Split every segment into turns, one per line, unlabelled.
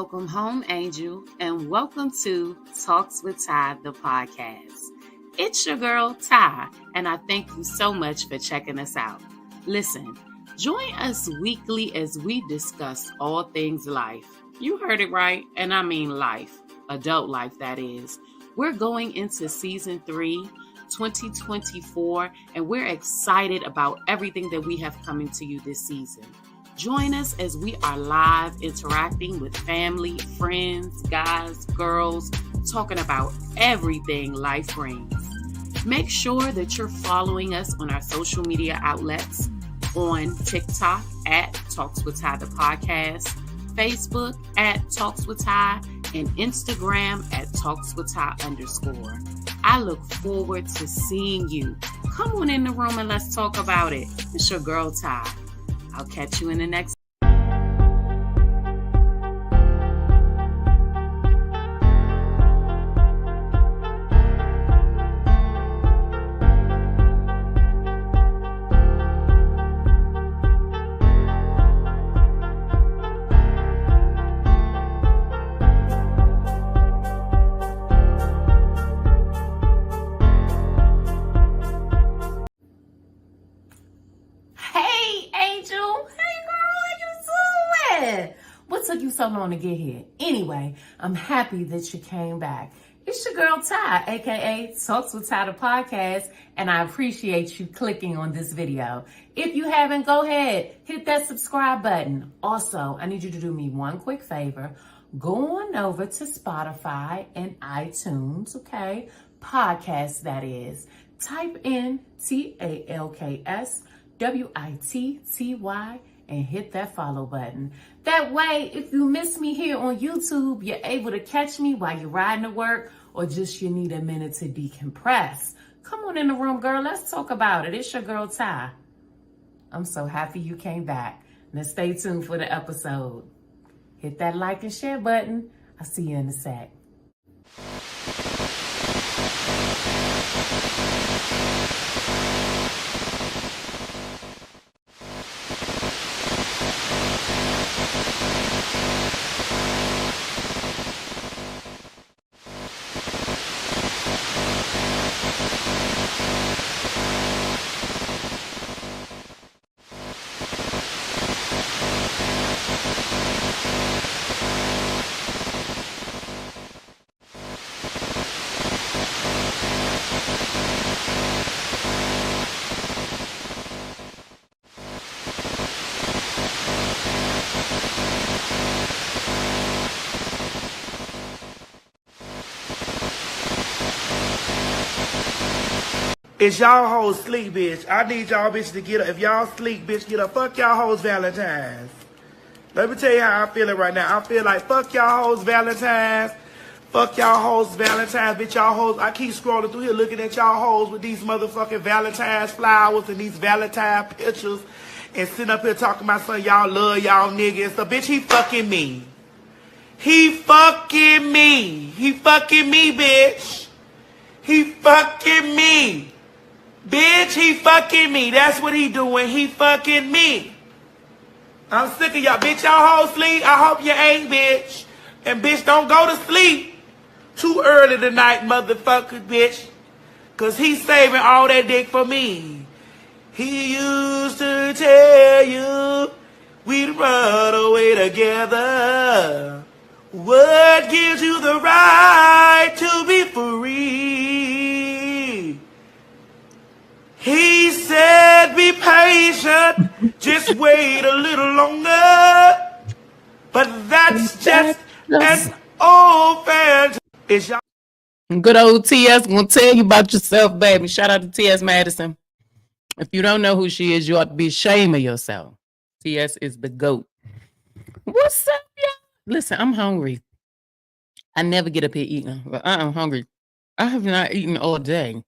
Welcome home, Angel, and welcome to Talks with Ty, the podcast. It's your girl, Ty, and I thank you so much for checking us out. Listen, join us weekly as we discuss all things life. You heard it right, and I mean life, adult life, that is. We're going into season 3, 2024, and we're excited about everything that we have coming to you this season. Join us as we are live interacting with family, friends, guys, girls, talking about everything life brings. Make sure that you're following us on our social media outlets on TikTok at TalksWitTy the podcast, Facebook at TalksWitTy, and Instagram at TalksWitTy_. I look forward to seeing you. Come on in the room and let's talk about it. It's your girl, Ty. I'll catch you in the next. What took you so long to get here? Anyway, I'm happy that you came back. It's your girl Ty, aka Talks with Ty the podcast, and I appreciate you clicking on this video. If you haven't, go ahead, hit that subscribe button. Also, I need you to do me one quick favor. Go on over to Spotify and iTunes, okay? Podcasts, that is. Type in TalksWitTy and hit that follow button. That way, if you miss me here on YouTube, you're able to catch me while you're riding to work or just you need a minute to decompress. Come on in the room, girl. Let's talk about it. It's your girl, Ty. I'm so happy you came back. Now stay tuned for the episode. Hit that like and share button. I'll see you in a sec.
Is y'all hoes sleep, bitch? I need y'all bitches to get up. If y'all sleep, bitch, get up. Fuck y'all hoes Valentine's. Let me tell you how I'm feeling right now. I feel like fuck y'all hoes Valentine's. Fuck y'all hoes Valentine's. Bitch, y'all hoes. I keep scrolling through here looking at y'all hoes with these motherfucking Valentine's flowers and these Valentine pictures. And sitting up here talking about something y'all love y'all niggas. So, bitch, he fucking me. He fucking me. He fucking me, bitch. He fucking me. Bitch, he fucking me. That's what he doing. He fucking me. I'm sick of y'all. Bitch, y'all hoes sleep. I hope you ain't, bitch. And bitch, don't go to sleep too early tonight, motherfucker, bitch. Cause he's saving all that dick for me. He used to tell you we'd run away together. What gives you the right to be free? He said, be patient, just wait a little longer. But that's just an old fantasy. It's y'all.
Good old TS gonna tell you about yourself, baby. Shout out to TS Madison. If you don't know who she is, you ought to be ashamed of yourself. TS is the GOAT. What's up, y'all? Listen, I'm hungry. I never get up here eating, but I'm hungry. I have not eaten all day.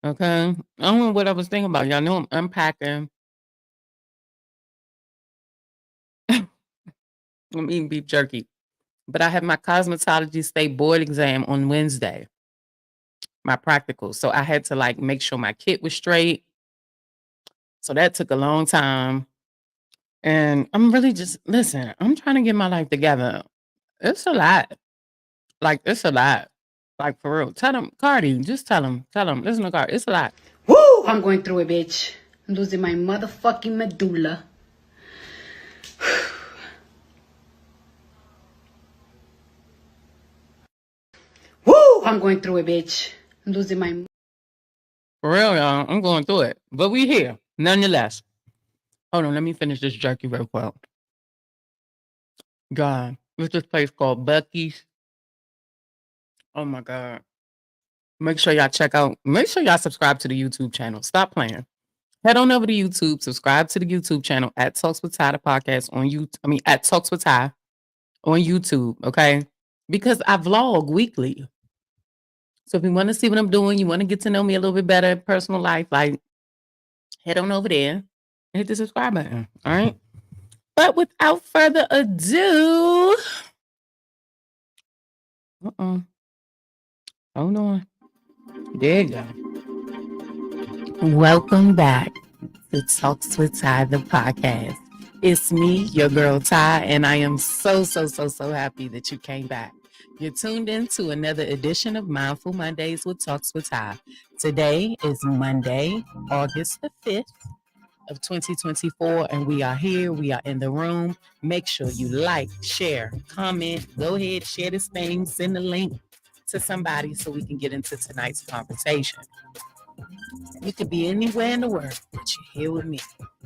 Okay, I don't know what I was thinking about. Y'all know I'm unpacking. I'm eating beef jerky. But I have my cosmetology state board exam on Wednesday, my practical. So I had to like make sure my kit was straight. So that took a long time. And I'm really just, listen, I'm trying to get my life together.
It's a lot. Like, it's a lot. Like, for real. Tell them, Cardi, just tell them. Listen to Cardi. It's a lot.
Woo! I'm going through it, bitch. I'm losing my motherfucking medulla. Woo! I'm going through it, bitch. I'm losing my...
For real, y'all. I'm going through it. But we here, nonetheless. Hold on, let me finish this jerky real quick. God, there's this place called Bucky's. Oh my God. Make sure y'all subscribe to the YouTube channel. Stop playing. Head on over to YouTube, subscribe to the YouTube channel at TalksWitTy the podcast on YouTube. At TalksWitTy on YouTube, okay? Because I vlog weekly. So if you want to see what I'm doing, you want to get to know me a little bit better in personal life, like, head on over there and hit the subscribe button, all right? But without further ado, hold on. There you go. Welcome back to TalksWitTy the podcast. It's me, your girl Ty, and I am so happy that you came back. You're tuned in to another edition of Mindful Mondays with TalksWitTy. Today is Monday, August the 5th of 2024, and we are here. We are in the room. Make sure you like, share, comment. Go ahead, share this thing, send the link to somebody so we can get into tonight's conversation. You could be anywhere in the world, but you're here with me.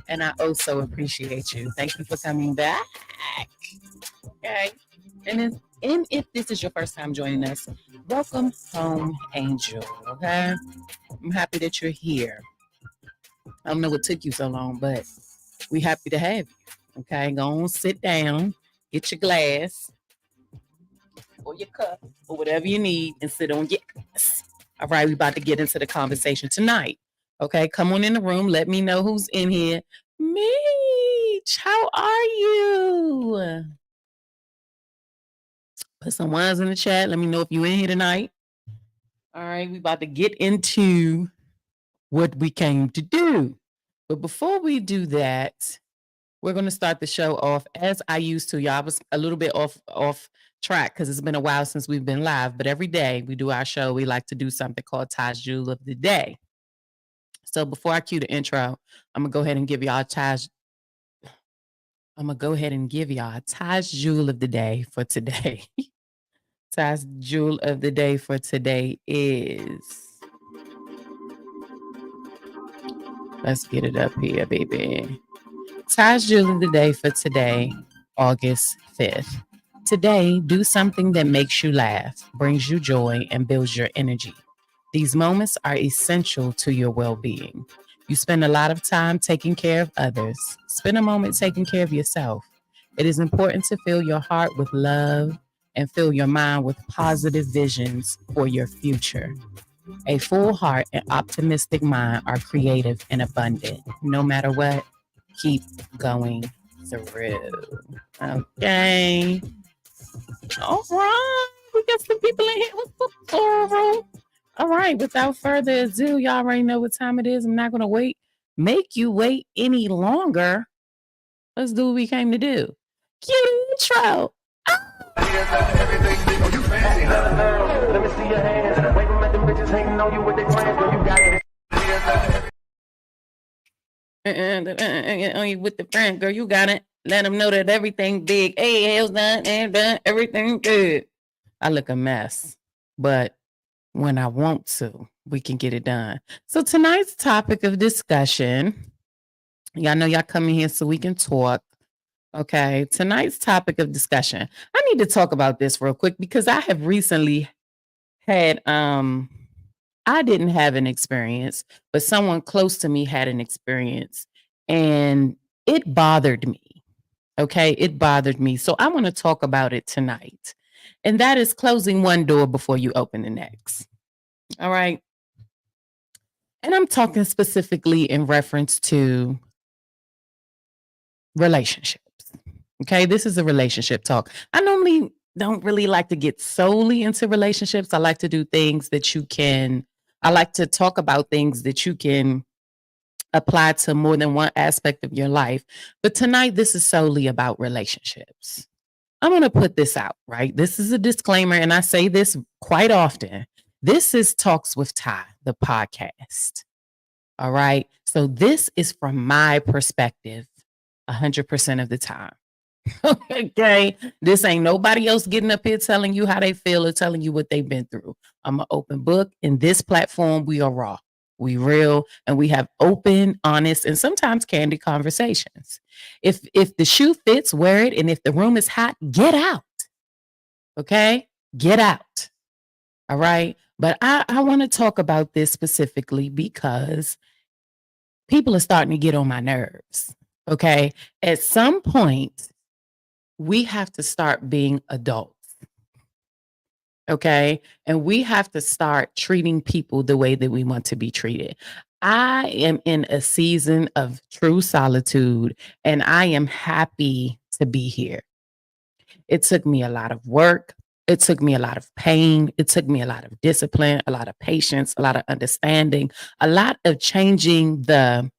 And I also appreciate you. Thank you for coming back. Okay. And if this is your first time joining us, welcome home, Angel. Okay. I'm happy that you're here. I don't know what took you so long, but we're happy to have you. Okay. Go on, sit down, get your glass or your cup or whatever you need and sit on your ass. All right, we're about to get into the conversation tonight. Okay, come on in the room. Let me know who's in here. Meech, how are you? Put some ones in the chat. Let me know if you're in here tonight. All right, we're about to get into what we came to do. But before we do that, we're going to start the show off as I used to. Y'all, I was a little bit off track because it's been a while since we've been live. But every day we do our show, we like to do something called Ty's Jewel of the Day. So before I cue the intro, I'm going to go ahead and give y'all Ty's Jewel of the Day for today. Ty's Jewel of the Day for today is... Let's get it up here, baby. Ty's Jewel of the Day for today, August 5th. Today, do something that makes you laugh, brings you joy, and builds your energy. These moments are essential to your well-being. You spend a lot of time taking care of others. Spend a moment taking care of yourself. It is important to fill your heart with love and fill your mind with positive visions for your future. A full heart and optimistic mind are creative and abundant. No matter what, keep going through. Okay. All right. We got some people in here. What's up, Coral? All right. Without further ado, y'all already know what time it is. I'm not going to make you wait any longer. Let's do what we came to do. Cue intro. Let me see your hands. Waving at them bitches hating on you with their plans. Girl, you got it. On you with the friend, girl, you got it. Let them know that everything big. Hey, hell's done and done. Everything good. I look a mess, but when I want to, we can get it done. So tonight's topic of discussion, y'all know y'all come in here so we can talk. Okay, tonight's topic of discussion. I need to talk about this real quick because I have recently had, I didn't have an experience, but someone close to me had an experience and it bothered me. Okay, it bothered me. So I want to talk about it tonight. And that is closing one door before you open the next. All right. And I'm talking specifically in reference to relationships. Okay, this is a relationship talk. I normally don't really like to get solely into relationships. I like to do things that I like to talk about things that you can apply to more than one aspect of your life. But tonight, this is solely about relationships. I'm going to put this out, right? This is a disclaimer, and I say this quite often. This is Talks with Ty, the podcast. All right. So this is from my perspective 100% of the time. Okay. This ain't nobody else getting up here telling you how they feel or telling you what they've been through. I'm an open book. In this platform, we are raw, we real, and we have open, honest, and sometimes candid conversations. If the shoe fits, wear it. And if the room is hot, get out. Okay. Get out. All right. But I want to talk about this specifically because people are starting to get on my nerves. Okay. At some point, we have to start being adults. Okay. And we have to start treating people the way that we want to be treated. I am in a season of true solitude, and I am happy to be here. It took me a lot of work. It took me a lot of pain. It took me a lot of discipline, a lot of patience, a lot of understanding, a lot of changing the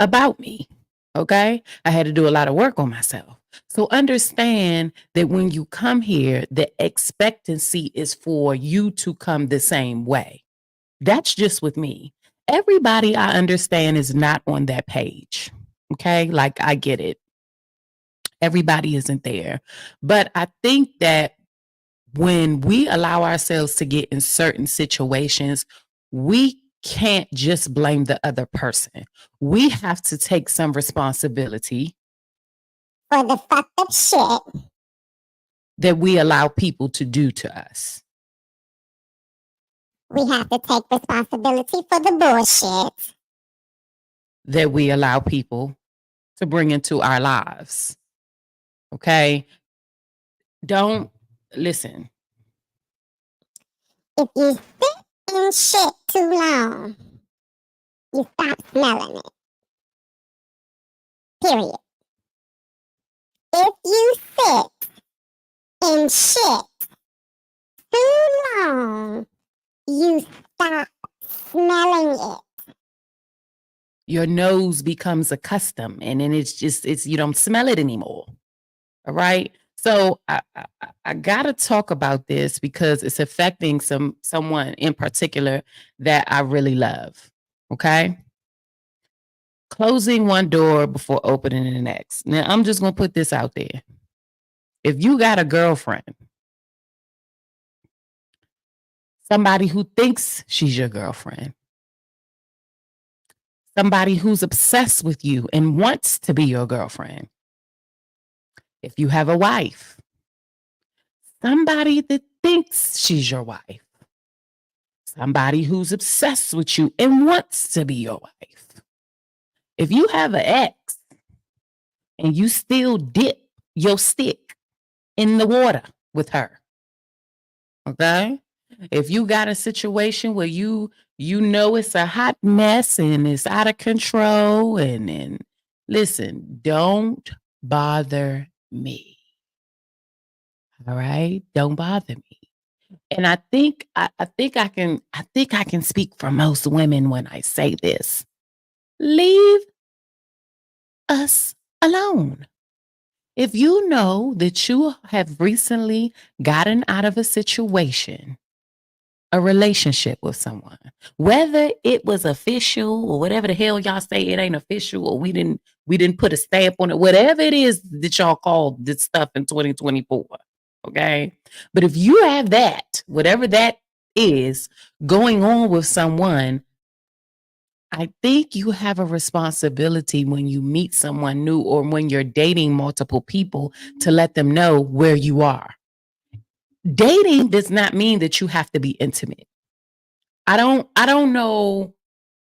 about me. Okay. I had to do a lot of work on myself. So understand that when you come here, the expectancy is for you to come the same way. That's just with me. Everybody I understand is not on that page. Okay. Like I get it. Everybody isn't there. But I think that when we allow ourselves to get in certain situations, we can't just blame the other person. We have to take some responsibility for the fucked up shit that we allow people to do to us. We have to take responsibility for the bullshit that we allow people to bring into our lives. Okay? Don't listen. If you sit in shit too long, you stop smelling it. Period. If you sit in shit too long, you stop smelling it. Your nose becomes accustomed, and then it's you don't smell it anymore. All right. So I gotta talk about this because it's affecting someone in particular that I really love. Okay. Closing one door before opening the next. Now I'm just gonna put this out there. If you got a girlfriend, somebody who thinks she's your girlfriend, somebody who's obsessed with you and wants to be your girlfriend, if you have a wife, somebody that thinks she's your wife, somebody who's obsessed with you and wants to be your wife. If you have an ex and you still dip your stick in the water with her, okay? If you got a situation where you know it's a hot mess and it's out of control, and listen, don't bother me. All right? Don't bother me. And I think I can speak for most women when I say this. Leave us alone. If you know that you have recently gotten out of a situation, a relationship with someone, whether it was official or whatever the hell y'all say it ain't official, or we didn't put a stamp on it, whatever it is that y'all call this stuff in 2024. Okay. But if you have that, whatever that is going on with someone, I think you have a responsibility when you meet someone new or when you're dating multiple people to let them know where you are. Dating does not mean that you have to be intimate. I don't know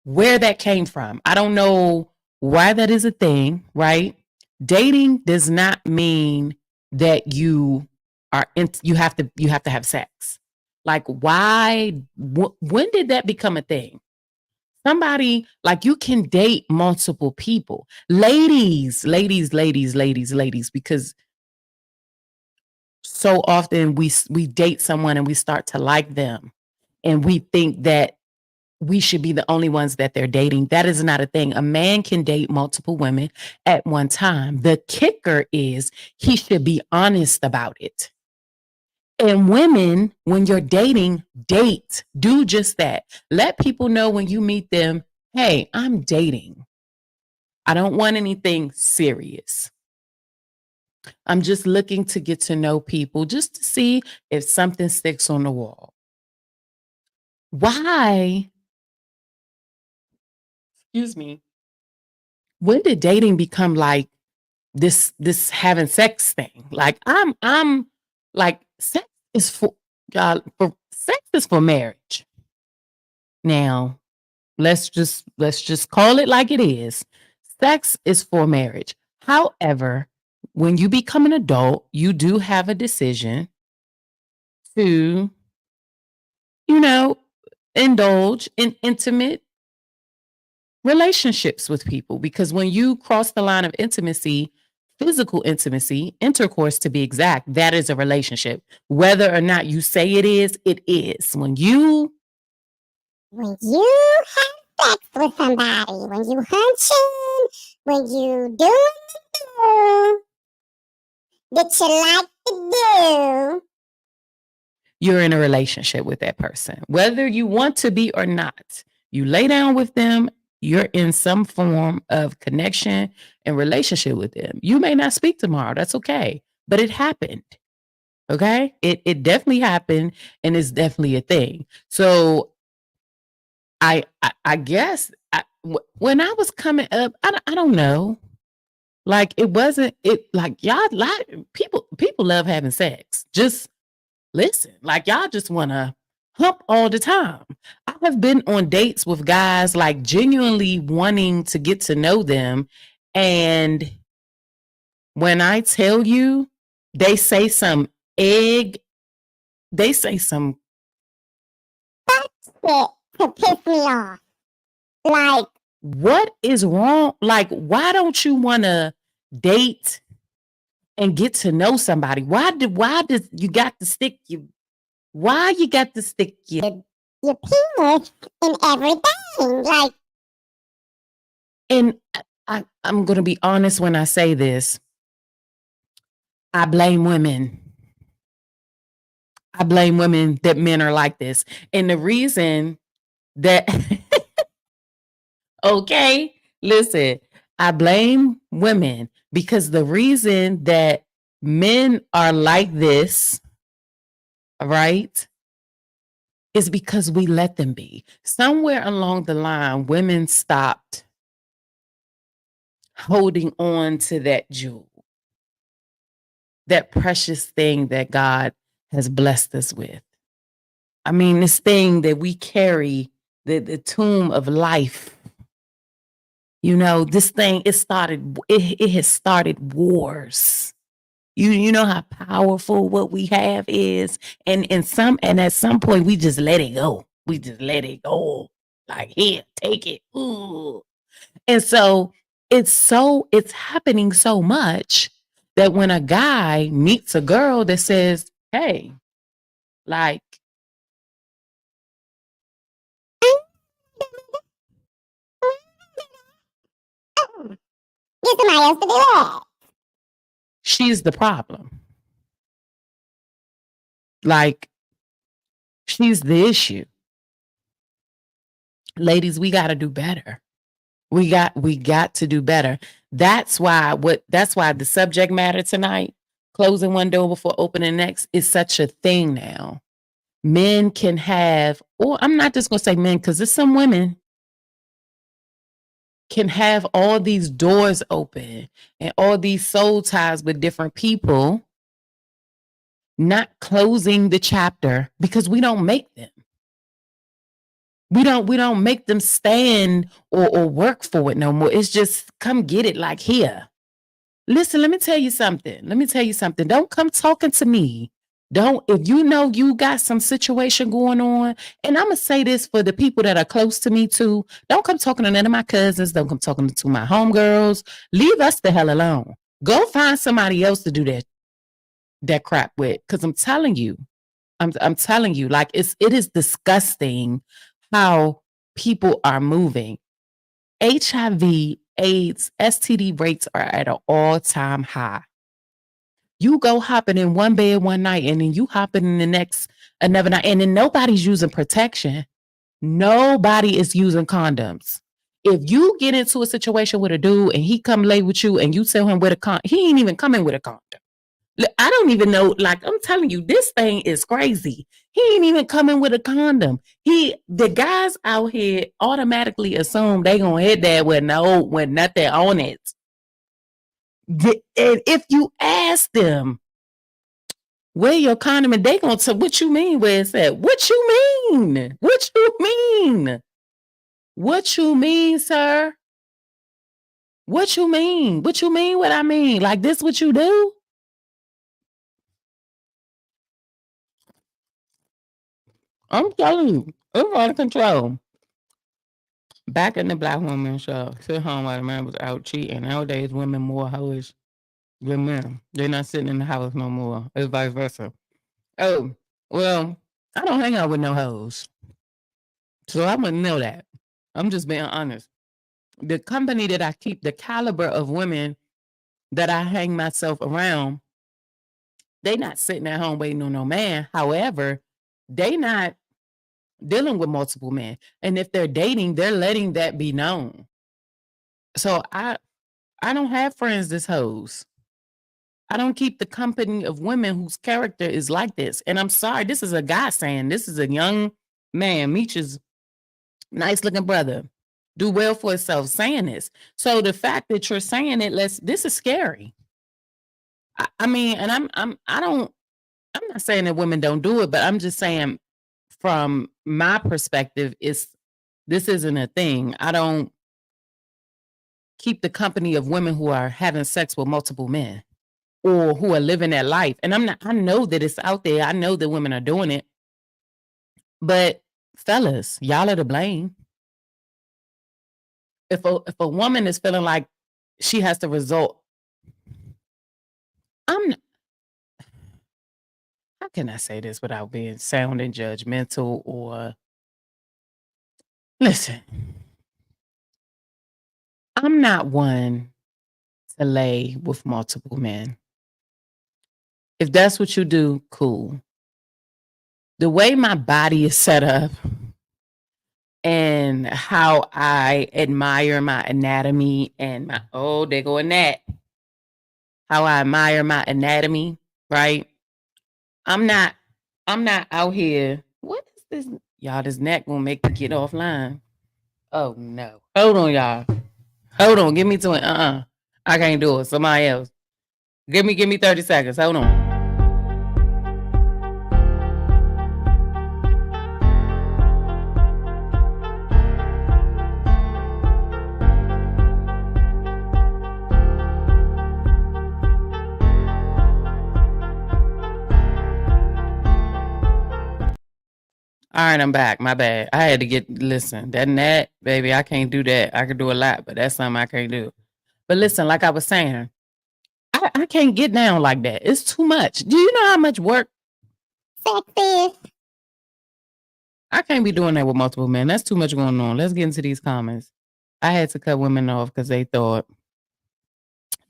where that came from. I don't know why that is a thing, right? Dating does not mean that you have to have sex. Like why when did that become a thing? Somebody, like, you can date multiple people. Ladies, because so often we date someone and we start to like them and we think that we should be the only ones that they're dating. That is not a thing. A man can date multiple women at one time. The kicker is he should be honest about it. And women, when you're dating, date. Do just that. Let people know when you meet them, hey, I'm dating. I don't want anything serious. I'm just looking to get to know people just to see if something sticks on the wall. Why? Excuse me. When did dating become like this having sex thing? Like I'm like sex is for sex is for marriage. Now, let's just call it like it is. Sex is for marriage. However, when you become an adult, you do have a decision to, indulge in intimate relationships with people, because when you cross the line of intimacy, physical intimacy, intercourse to be exact, that is a relationship. Whether or not you say it is, it is. When you
have sex with somebody, when you hunching, when you doing that you like to do,
you're in a relationship with that person. Whether you want to be or not, you lay down with them, you're in some form of connection and relationship with them. You may not speak tomorrow. That's okay. But it happened. Okay? It definitely happened, and it's definitely a thing. So I guess when I was coming up, I don't know. Like it wasn't it like y'all people love having sex. Just listen, like y'all just want to hump all the time. I have been on dates with guys like genuinely wanting to get to know them. And when I tell you, they say some to
piss me off. Like,
what is wrong? Like, why don't you want to date and get to know somebody? Why does you got to stick your
penis in everything? Like,
and I'm going to be honest when I say this. I blame women. I blame women that men are like this. And the reason that, okay, listen, I blame women because the reason that men are like this, right, is because we let them be. Somewhere along the line, women stopped holding on to that jewel, that precious thing that God has blessed us with. I mean, this thing that we carry, the tomb of life. This thing, it has started wars. You know how powerful what we have is. And at some point we just let it go. We just let it go. Like, here, take it. Ooh. And so it's happening so much that when a guy meets a girl that says, hey, like,
get somebody else to do it.
She's the problem. Like, she's the issue. Ladies, we got to do better. We got to do better. That's why the subject matter tonight, closing one door before opening the next, is such a thing now. Men can have, or I'm not just going to say men, because there's some women can have all these doors open and all these soul ties with different people, not closing the chapter because we don't make them. We don't make them stand or work for it no more. It's just come get it, like, here. Listen, let me tell you something. Don't come talking to me. If you know you got some situation going on, and I'm going to say this for the people that are close to me too, don't come talking to none of my cousins. Don't come talking to my homegirls. Leave us the hell alone. Go find somebody else to do that crap with. Because I'm telling you, like, it is disgusting how people are moving. HIV, AIDS, STD rates are at an all-time high. You go hopping in one bed one night and then you hopping in the next another night, and then nobody's using protection. Nobody is using condoms. If you get into a situation with a dude and he come lay with you and you tell him with a condom, he ain't even coming with a condom. I don't even know. Like, I'm telling you, this thing is crazy. He ain't even coming with a condom. The guys out here automatically assume they gonna hit that with nothing on it. And if you ask them where your condom, and they gonna tell what you mean where it's at. What you mean? What you mean? What you mean, sir? What you mean? What you mean? What I mean? Like, this what you do? I'm telling you, it's out of control. Back in the black woman show, sit home while the man was out cheating. Nowadays, women more hoes than men. They're not sitting in the house no more. It's vice versa. Oh, well, I don't hang out with no hoes. So I wouldn't know that. I'm just being honest. The company that I keep, the caliber of women that I hang myself around, they not sitting at home waiting on no man. However, they not dealing with multiple men. And if they're dating, they're letting that be known. So I don't have friends that's hoes. I don't keep the company of women whose character is like this. And I'm sorry, this is a guy saying, this is a young man, Meech's nice looking brother, do well for himself saying this. So the fact that you're saying it, this is scary. I mean, and I'm not saying that women don't do it, but I'm just saying from my perspective, this isn't a thing. I don't keep the company of women who are having sex with multiple men or who are living that life. And I know that it's out there. I know that women are doing it. But fellas, y'all are to blame. If a woman is feeling like she has to resort, how can I say this without being sounding judgmental or listen, I'm not one to lay with multiple men. If that's what you do, cool. The way my body is set up and how I admire my anatomy and there going that. How I admire my anatomy, right? I'm not out here. What is this? Y'all, this neck gonna make me get offline. Oh no. Hold on, y'all. Hold on. Give me to it. I can't do it. Somebody else. Give me 30 seconds. Hold on. All right, I'm back. My bad. I had to listen, that, baby, I can't do that. I can do a lot, but that's something I can't do. But listen, like I was saying, I can't get down like that. It's too much. Do you know how much work?
Sexy.
I can't be doing that with multiple men. That's too much going on. Let's get into these comments. I had to cut women off because they thought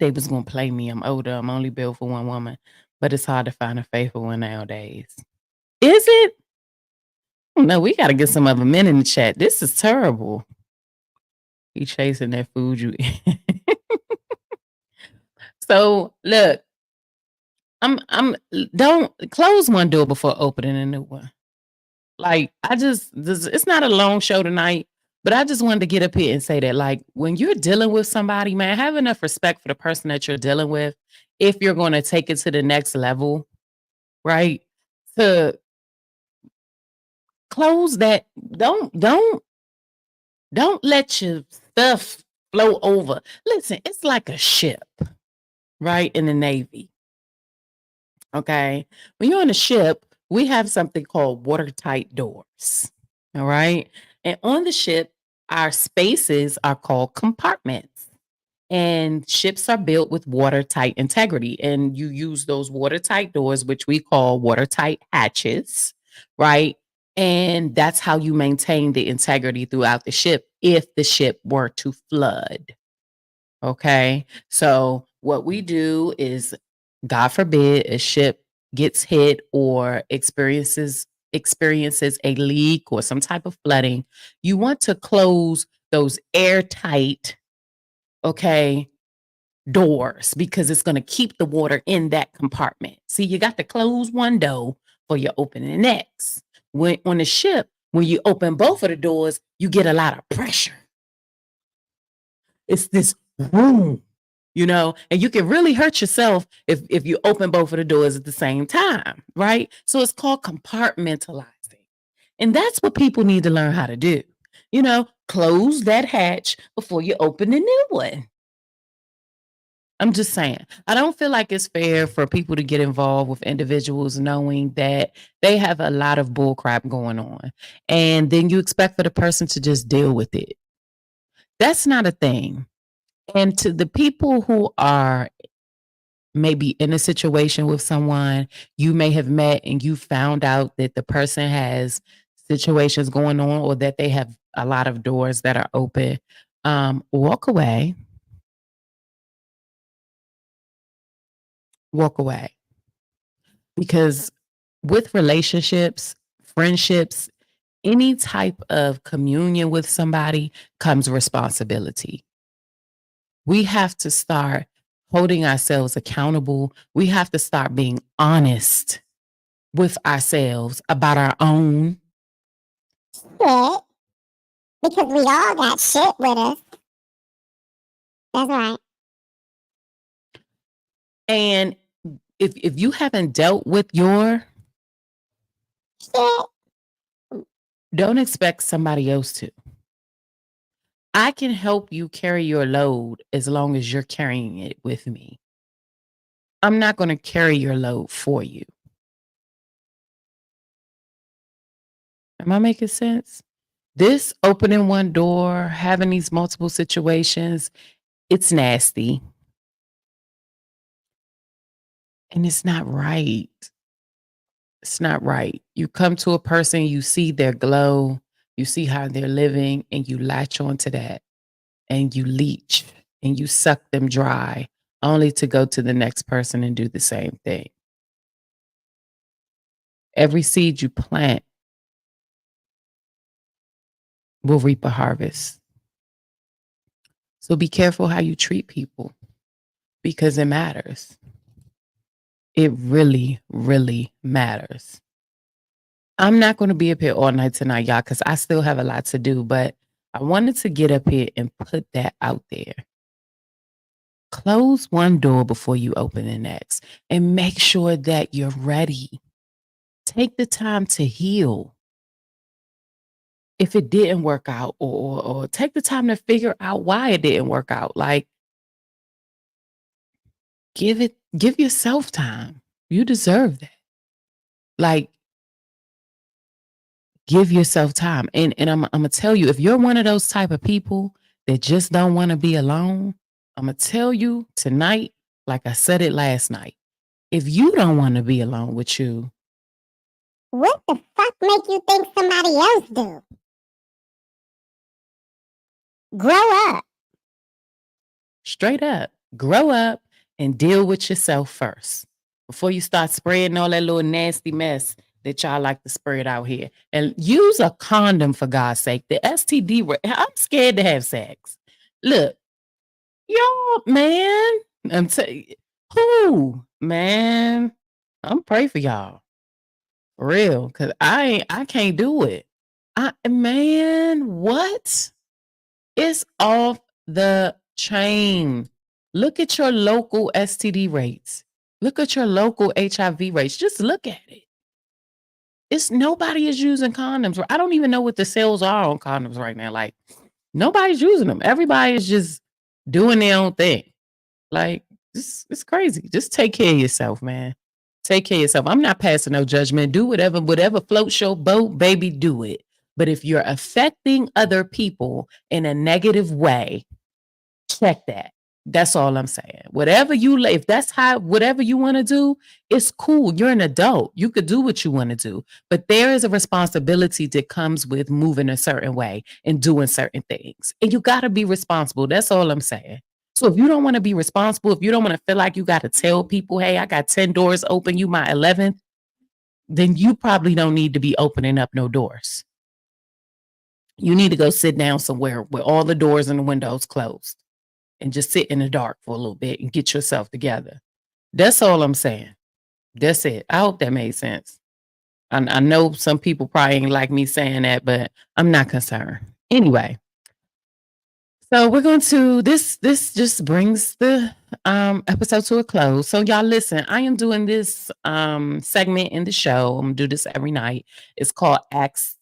they was going to play me. I'm older. I'm only built for one woman. But it's hard to find a faithful one nowadays. Is it? No, we got to get some other men in the chat. This is terrible. He chasing that food you eat. So look, don't close one door before opening a new one. Like, it's not a long show tonight, but I just wanted to get up here and say that, like, when you're dealing with somebody, man, have enough respect for the person that you're dealing with. If you're going to take it to the next level, right? To close that. Don't let your stuff flow over. Listen, it's like a ship, right? In the Navy. Okay. When you're on a ship, we have something called watertight doors. All right. And on the ship, our spaces are called compartments. And ships are built with watertight integrity. And you use those watertight doors, which we call watertight hatches, right? And that's how you maintain the integrity throughout the ship if the ship were to flood. Okay. So what we do is, God forbid, a ship gets hit or experiences a leak or some type of flooding, you want to close those airtight, okay, doors, because it's going to keep the water in that compartment. See, you got to close one door for your opening the next. When on a ship, when you open both of the doors, you get a lot of pressure. It's this room, and you can really hurt yourself if you open both of the doors at the same time, right? So it's called compartmentalizing. And that's what people need to learn how to do. Close that hatch before you open the new one. I'm just saying, I don't feel like it's fair for people to get involved with individuals knowing that they have a lot of bullcrap going on. And then you expect for the person to just deal with it. That's not a thing. And to the people who are maybe in a situation with someone you may have met and you found out that the person has situations going on or that they have a lot of doors that are open, walk away. Walk away. Because with relationships, friendships, any type of communion with somebody comes responsibility. We have to start holding ourselves accountable. We have to start being honest with ourselves about our own
shit. Because we all got shit with us. That's right.
And if you haven't dealt with your
shit,
don't expect somebody else to. I can help you carry your load as long as you're carrying it with me. I'm not going to carry your load for you. Am I making sense? This opening one door, having these multiple situations, it's nasty. And it's not right. It's not right. You come to a person, you see their glow, you see how they're living, and you latch onto that, and you leech, and you suck them dry, only to go to the next person and do the same thing. Every seed you plant will reap a harvest. So be careful how you treat people, because it matters. It really, really matters. I'm not going to be up here all night tonight, y'all, because I still have a lot to do, but I wanted to get up here and put that out there. Close one door before you open the next, and make sure that you're ready. Take the time to heal. If it didn't work out, or take the time to figure out why it didn't work out. Like, give yourself time. You deserve that. Like, give yourself time. And I'm going to tell you, if you're one of those type of people that just don't want to be alone, I'm going to tell you tonight, like I said it last night, if you don't want to be alone with you,
what the fuck make you think somebody else do? Grow up.
Straight up, grow up and deal with yourself first before you start spraying all that little nasty mess that y'all like to spread out here. And use a condom, for God's sake. The STD, I'm scared to have sex. Look, y'all, man, I'm telling you, who, man, I'm praying for y'all. For real, because I can't do it. Man, what? It's off the chain. Look at your local STD rates. Look at your local HIV rates. Just look at it. Nobody is using condoms. I don't even know what the sales are on condoms right now. Like, nobody's using them. Everybody is just doing their own thing. Like, it's crazy. Just take care of yourself, man. Take care of yourself. I'm not passing no judgment. Do whatever floats your boat, baby, do it. But if you're affecting other people in a negative way, check that. That's all I'm saying. Whatever if that's whatever you want to do, it's cool. You're an adult. You could do what you want to do. But there is a responsibility that comes with moving a certain way and doing certain things. And you got to be responsible. That's all I'm saying. So if you don't want to be responsible, if you don't want to feel like you got to tell people, hey, I got 10 doors open, you my 11th, then you probably don't need to be opening up no doors. You need to go sit down somewhere where all the doors and the windows closed and just sit in the dark for a little bit and get yourself together. That's all I'm saying. That's it. I hope that made sense. I know some people probably ain't like me saying that, but I'm not concerned. Anyway, so we're going to, this just brings the episode to a close. So y'all listen, I am doing this segment in the show. I'm going to do this every night. It's called Ask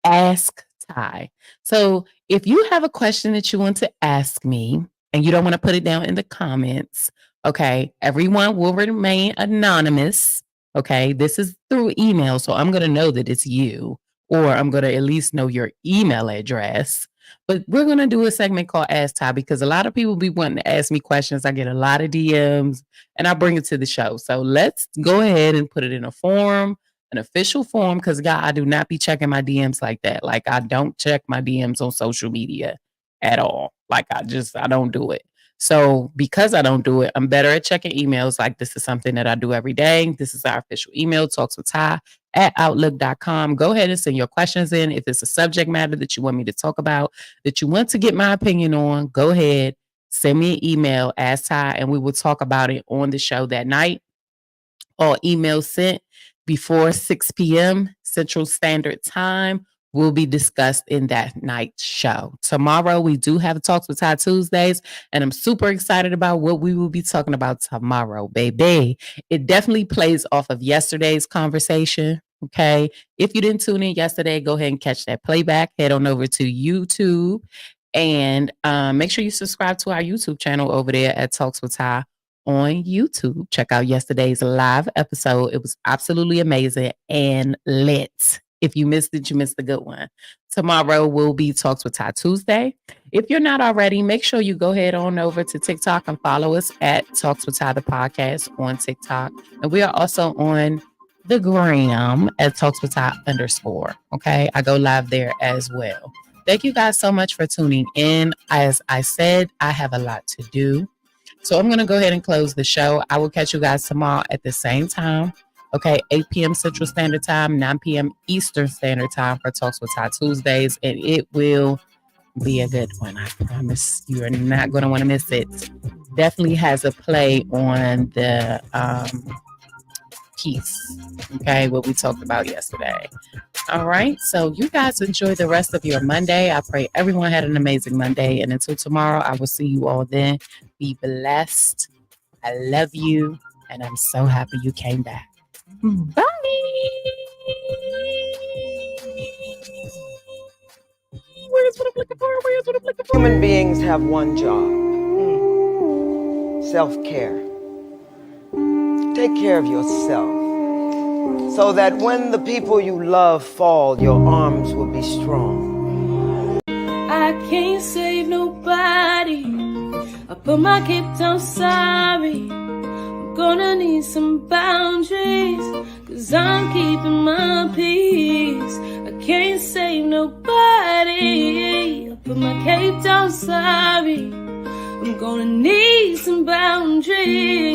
Ty. So if you have a question that you want to ask me and you don't want to put it down in the comments, okay, everyone will remain anonymous. Okay, this is through email, so I'm going to know that it's you, or I'm going to at least know your email address. But we're going to do a segment called Ask Ty because a lot of people be wanting to ask me questions. I get a lot of DMs and I bring it to the show. So let's go ahead and put it in a form, an official form, because God, I do not be checking my DMs like that. Like I don't check my DMs on social media at all. Like I don't do it. So because I don't do it, I'm better at checking emails. Like this is something that I do every day. This is our official email, talkswitty@outlook.com. Go ahead and send your questions in. If it's a subject matter that you want me to talk about, that you want to get my opinion on, go ahead, send me an email, Ask Ty, and we will talk about it on the show that night. All emails sent before 6 p.m. Central Standard Time will be discussed in that night's show. Tomorrow, we do have Talks with Ty Tuesdays, and I'm super excited about what we will be talking about tomorrow, baby. It definitely plays off of yesterday's conversation, okay? If you didn't tune in yesterday, go ahead and catch that playback. Head on over to YouTube, and make sure you subscribe to our YouTube channel over there at Talks with Ty on YouTube. Check out yesterday's live episode. It was absolutely amazing and lit. If you missed it, you missed a good one. Tomorrow will be Talks with Ty Tuesday. If you're not already, make sure you go ahead on over to TikTok and follow us at Talks with Ty the podcast on TikTok. And we are also on the gram at Talks with Ty _. Okay, I go live there as well. Thank you guys so much for tuning in. As I said, I have a lot to do. So I'm going to go ahead and close the show. I will catch you guys tomorrow at the same time. Okay, 8 p.m. Central Standard Time, 9 p.m. Eastern Standard Time for Talks with Ty Tuesdays. And it will be a good one. I promise you are not going to want to miss it. Definitely has a play on the piece, okay, what we talked about yesterday. All right, so you guys enjoy the rest of your Monday. I pray everyone had an amazing Monday. And until tomorrow, I will see you all then. Be blessed. I love you. And I'm so happy you came back. Bye. Where's what I'm looking for? Where's what I'm looking for?
Human beings have one job. Self-care. Take care of yourself so that when the people you love fall, your arms will be strong.
I can't save nobody. I put my cape down, sorry. I'm gonna need some boundaries, 'cause I'm keeping my peace. I can't save nobody. I put my cape down, sorry. I'm gonna need some boundaries.